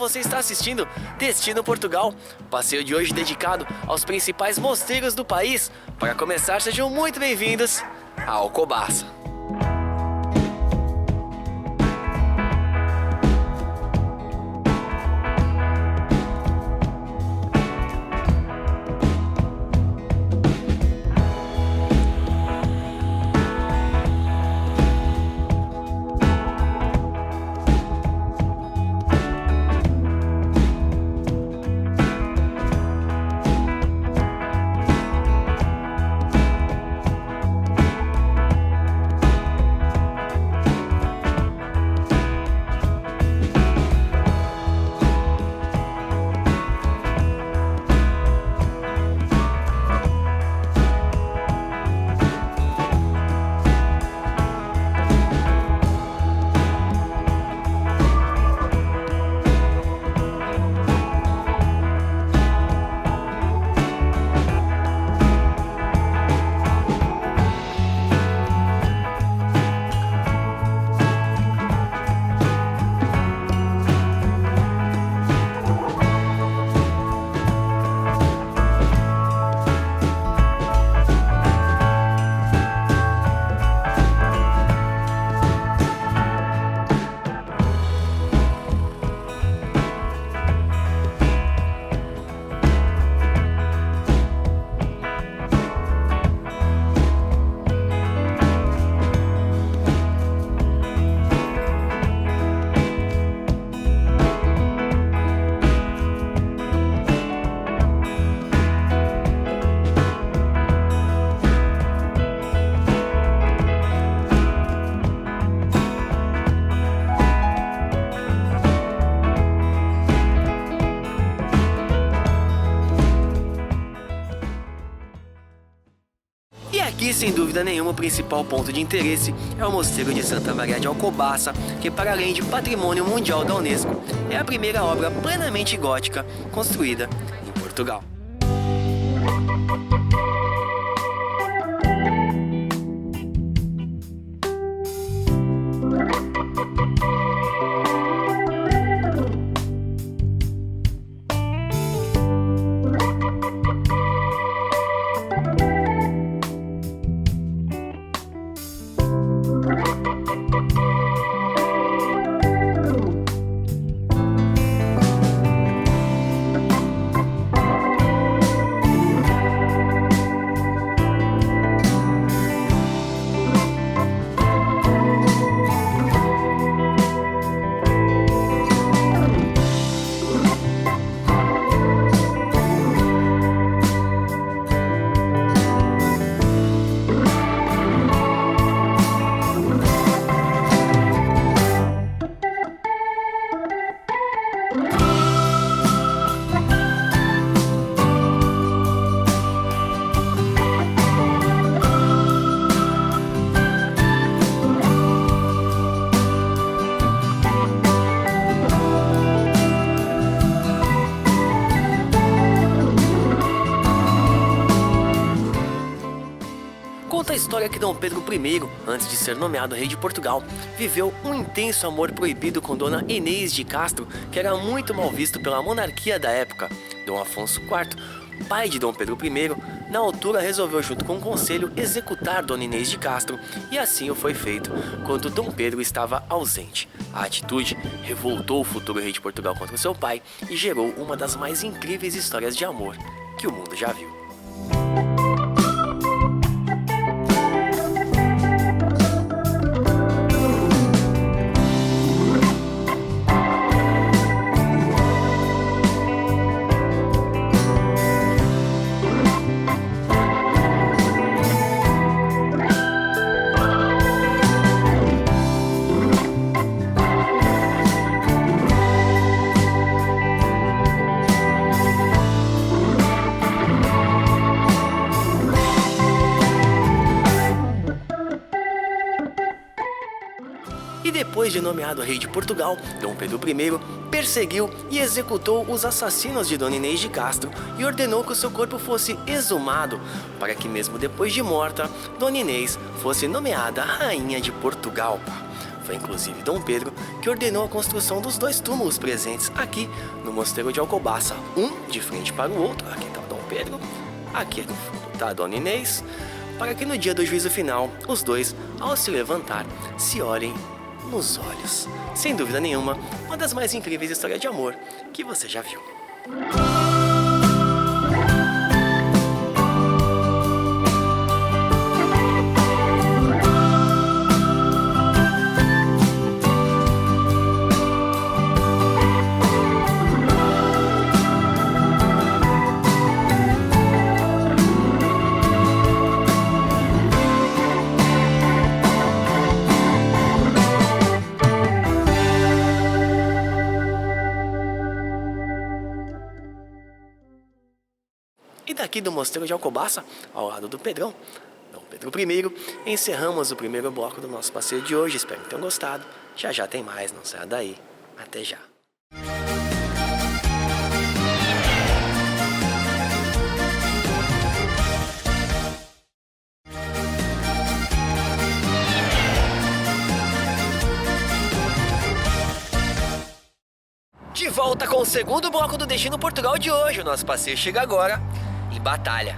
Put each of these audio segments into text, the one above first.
você está assistindo Destino Portugal, passeio de hoje dedicado aos principais mosteiros do país. Para começar, sejam muito bem-vindos a Alcobaça. Aqui, sem dúvida nenhuma, o principal ponto de interesse é o Mosteiro de Santa Maria de Alcobaça, que, para além de Patrimônio Mundial da Unesco, é a primeira obra plenamente gótica construída em Portugal. Conta a história que Dom Pedro I, antes de ser nomeado rei de Portugal, viveu um intenso amor proibido com Dona Inês de Castro, que era muito mal visto pela monarquia da época. Dom Afonso IV, pai de Dom Pedro I, na altura resolveu, junto com o conselho, executar Dona Inês de Castro, e assim o foi feito quando Dom Pedro estava ausente. A atitude revoltou o futuro rei de Portugal contra seu pai e gerou uma das mais incríveis histórias de amor que o mundo já viu. E depois de nomeado rei de Portugal, Dom Pedro I perseguiu e executou os assassinos de Dona Inês de Castro e ordenou que o seu corpo fosse exumado, para que mesmo depois de morta, Dona Inês fosse nomeada rainha de Portugal. Foi inclusive Dom Pedro que ordenou a construção dos 2 túmulos presentes aqui no Mosteiro de Alcobaça, um de frente para o outro. Aqui está o Dom Pedro, aqui no fundo está a Dona Inês, para que no dia do juízo final, os 2, ao se levantar, se olhem nos olhos. Sem dúvida nenhuma, uma das mais incríveis histórias de amor que você já viu. E daqui do Mosteiro de Alcobaça, ao lado do Pedrão, Dom Pedro I, encerramos o primeiro bloco do nosso passeio de hoje. Espero que tenham gostado. Já já tem mais, não saia daí. Até já. De volta com o segundo bloco do Destino Portugal de hoje. O nosso passeio chega agora em Batalha.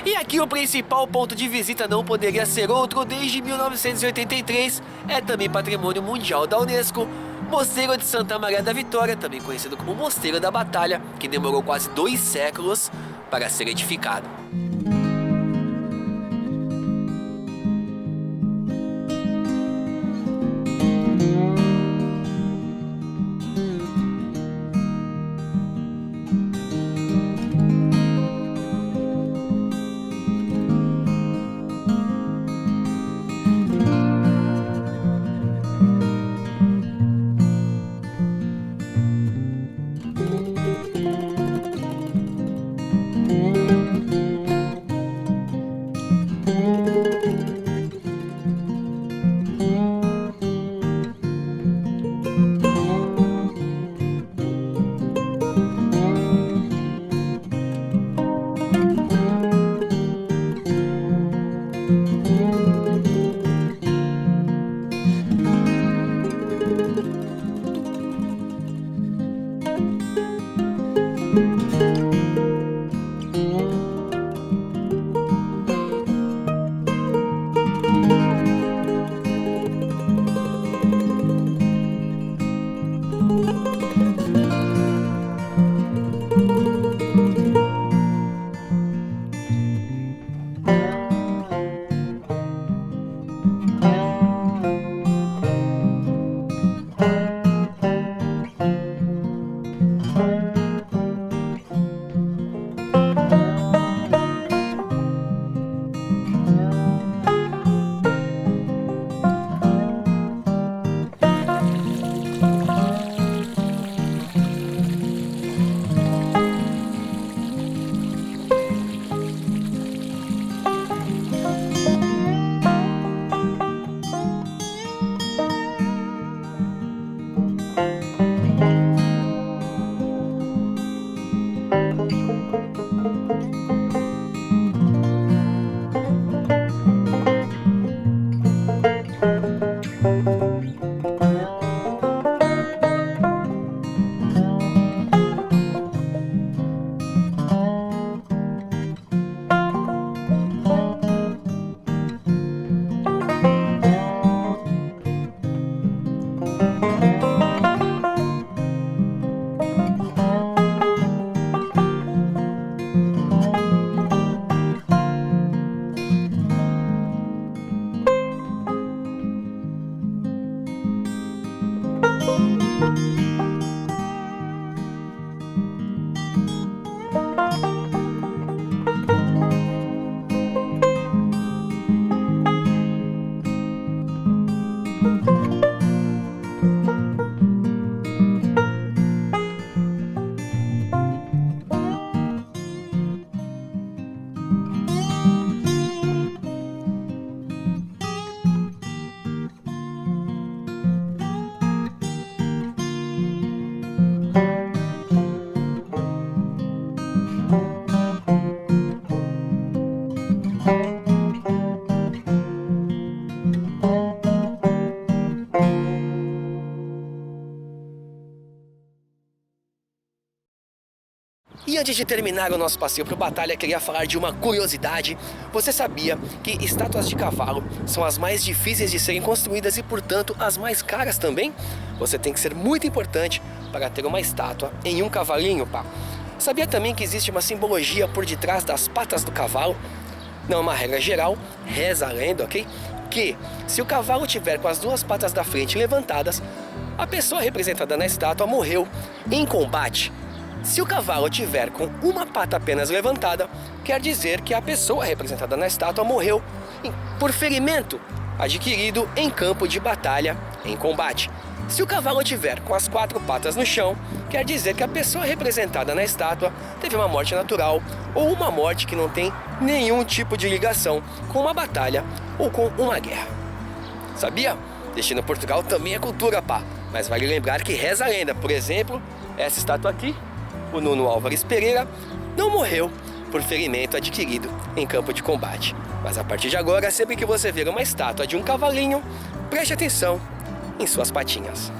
E aqui o principal ponto de visita não poderia ser outro. Desde 1983, é também Patrimônio Mundial da Unesco, Mosteiro de Santa Maria da Vitória, também conhecido como Mosteiro da Batalha, que demorou quase 2 séculos para ser edificado. E antes de terminar o nosso passeio para o Batalha, queria falar de uma curiosidade. Você sabia que estátuas de cavalo são as mais difíceis de serem construídas e, portanto, as mais caras também? Você tem que ser muito importante para ter uma estátua em um cavalinho, pá. Sabia também que existe uma simbologia por detrás das patas do cavalo? Não é uma regra geral, reza a lenda, ok? Que se o cavalo tiver com as duas patas da frente levantadas, a pessoa representada na estátua morreu em combate. Se o cavalo tiver com uma pata apenas levantada, quer dizer que a pessoa representada na estátua morreu por ferimento adquirido em campo de batalha em combate. Se o cavalo tiver com as quatro patas no chão, quer dizer que a pessoa representada na estátua teve uma morte natural ou uma morte que não tem nenhum tipo de ligação com uma batalha ou com uma guerra. Sabia? Destino Portugal também é cultura, pá. Mas vale lembrar que reza a lenda. Por exemplo, essa estátua aqui, o Nuno Álvares Pereira, não morreu por ferimento adquirido em campo de combate. Mas a partir de agora, sempre que você ver uma estátua de um cavalinho, preste atenção em suas patinhas.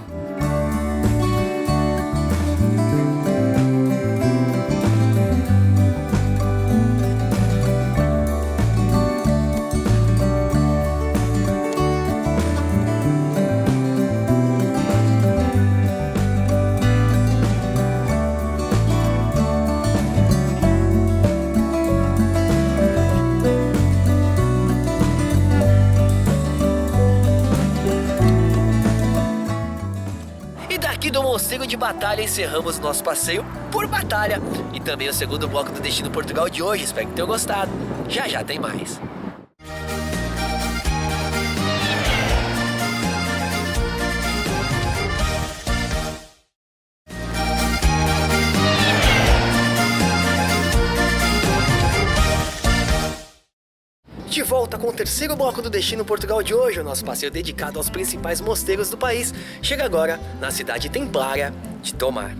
Do Mosteiro de Batalha encerramos nosso passeio por Batalha e também o segundo bloco do Destino Portugal de hoje. Espero que tenham gostado. Já já tem mais. De volta com o terceiro bloco do Destino Portugal de hoje, o nosso passeio dedicado aos principais mosteiros do país chega agora na cidade templária de Tomar.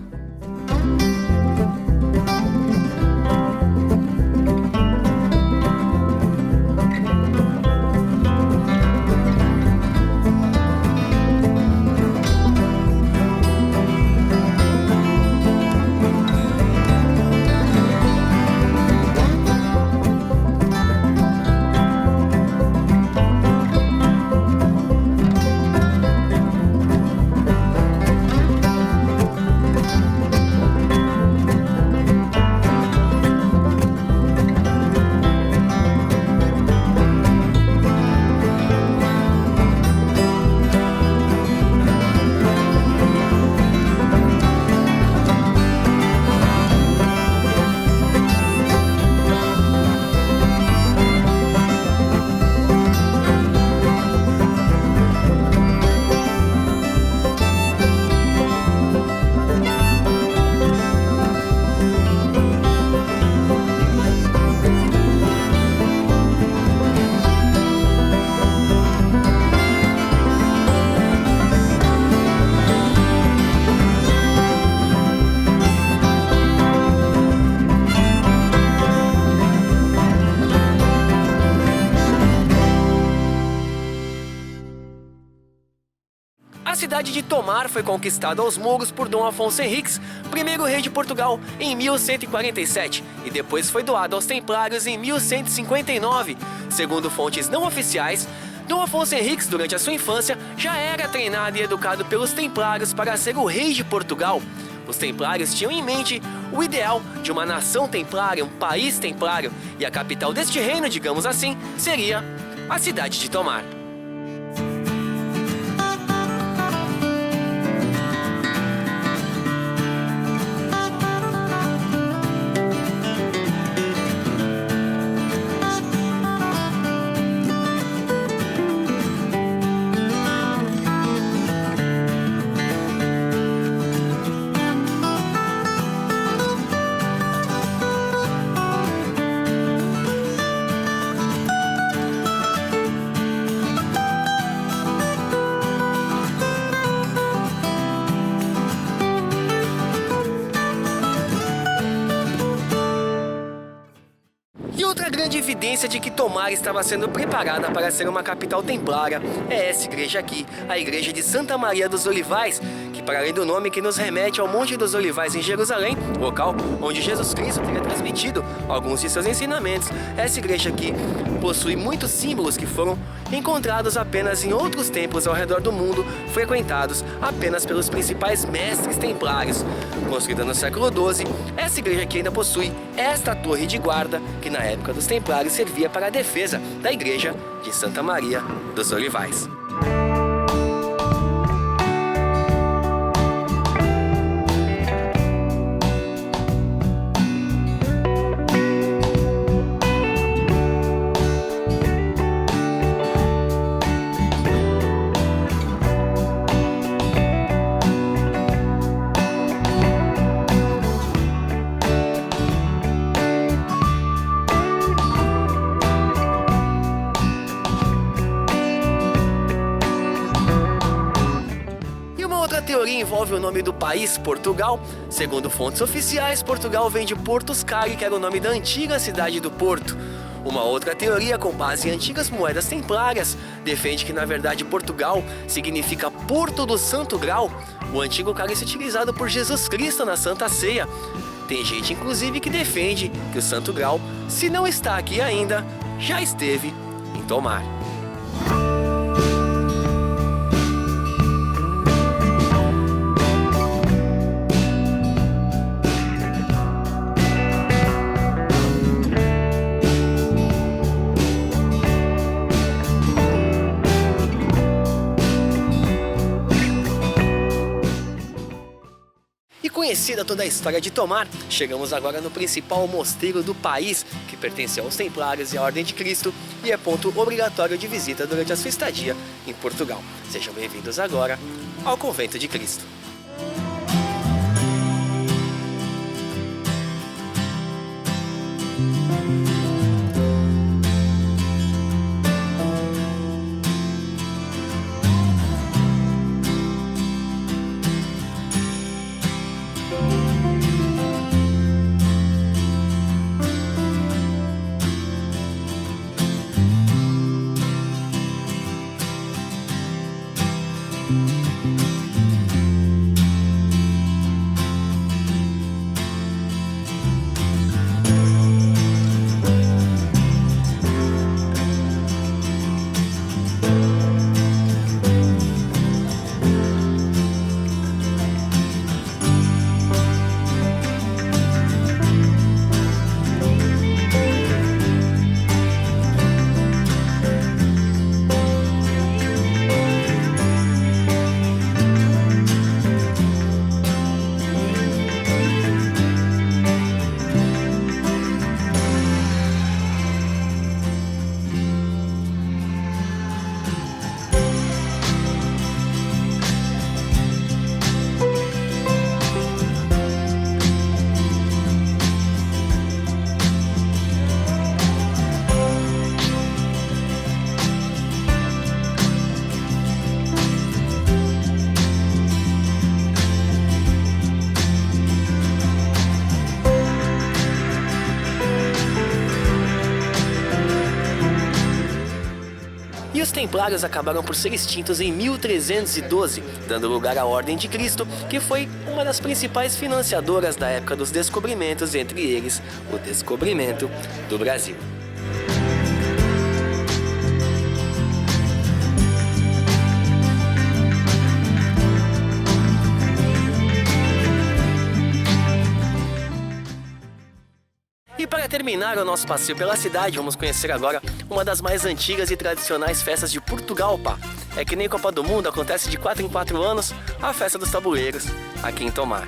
A cidade de Tomar foi conquistada aos mouros por Dom Afonso Henriques, primeiro rei de Portugal, em 1147 e depois foi doada aos templários em 1159. Segundo fontes não oficiais, Dom Afonso Henriques, durante a sua infância, já era treinado e educado pelos templários para ser o rei de Portugal. Os templários tinham em mente o ideal de uma nação templária, um país templário, e a capital deste reino, digamos assim, seria a cidade de Tomar. E outra grande evidência de que Tomar estava sendo preparada para ser uma capital templária é essa igreja aqui, a igreja de Santa Maria dos Olivais, que para além do nome que nos remete ao Monte dos Olivais em Jerusalém, local onde Jesus Cristo teria transmitido alguns de seus ensinamentos, essa igreja aqui possui muitos símbolos que foram encontrados apenas em outros templos ao redor do mundo, frequentados apenas pelos principais mestres templários. Construída no século XII, essa igreja aqui ainda possui esta torre de guarda, que na época dos templários servia para a defesa da igreja de Santa Maria dos Olivais. Outra teoria envolve o nome do país, Portugal. Segundo fontes oficiais, Portugal vem de Portus Cali, que era o nome da antiga cidade do Porto. Uma outra teoria, com base em antigas moedas templárias, defende que na verdade Portugal significa Porto do Santo Grau, o antigo cálice utilizado por Jesus Cristo na Santa Ceia. Tem gente inclusive que defende que o Santo Grau, se não está aqui ainda, já esteve em Tomar. Conhecida toda a história de Tomar, chegamos agora no principal mosteiro do país, que pertenceu aos Templários e à Ordem de Cristo e é ponto obrigatório de visita durante a sua estadia em Portugal. Sejam bem-vindos agora ao Convento de Cristo. Os Templários acabaram por ser extintos em 1312, dando lugar à Ordem de Cristo, que foi uma das principais financiadoras da época dos descobrimentos, entre eles o descobrimento do Brasil. terminar o nosso passeio pela cidade, vamos conhecer agora uma das mais antigas e tradicionais festas de Portugal, pá. É que nem Copa do Mundo, acontece de 4 em 4 anos, a festa dos tabuleiros, aqui em Tomar.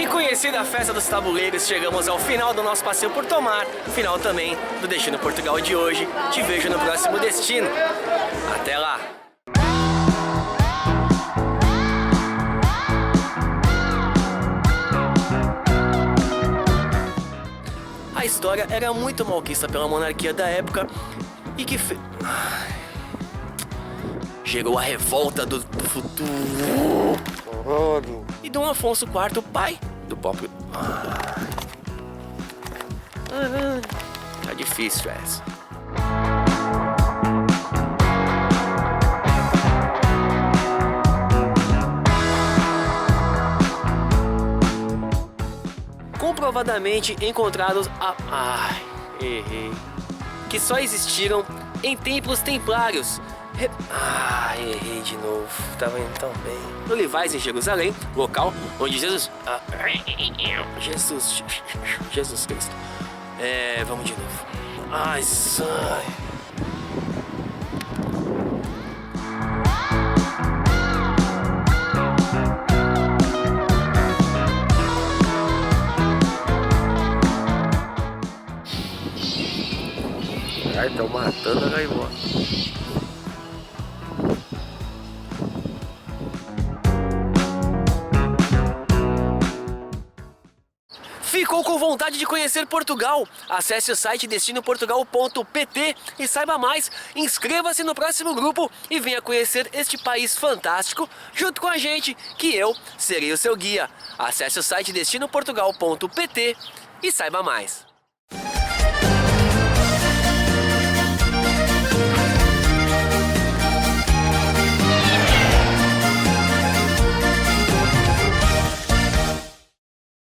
Conhecida a festa dos tabuleiros, chegamos ao final do nosso passeio por Tomar, final também do Destino Portugal de hoje. Te vejo no próximo destino. Até lá! A história era muito malquista pela monarquia da época e que chegou a revolta do futuro e Dom Afonso IV, pai do próprio... Tá difícil essa. Comprovadamente encontrados errei. Que só existiram em templos templários. Errei de novo. Tava indo tão bem. Olivais, em Jerusalém, local onde Jesus Cristo. Vamos de novo. Sai. Ai, tão matando a gaivota. Ficou com vontade de conhecer Portugal? Acesse o site destinoportugal.pt e saiba mais. Inscreva-se no próximo grupo e venha conhecer este país fantástico junto com a gente, que eu serei o seu guia. Acesse o site destinoportugal.pt e saiba mais.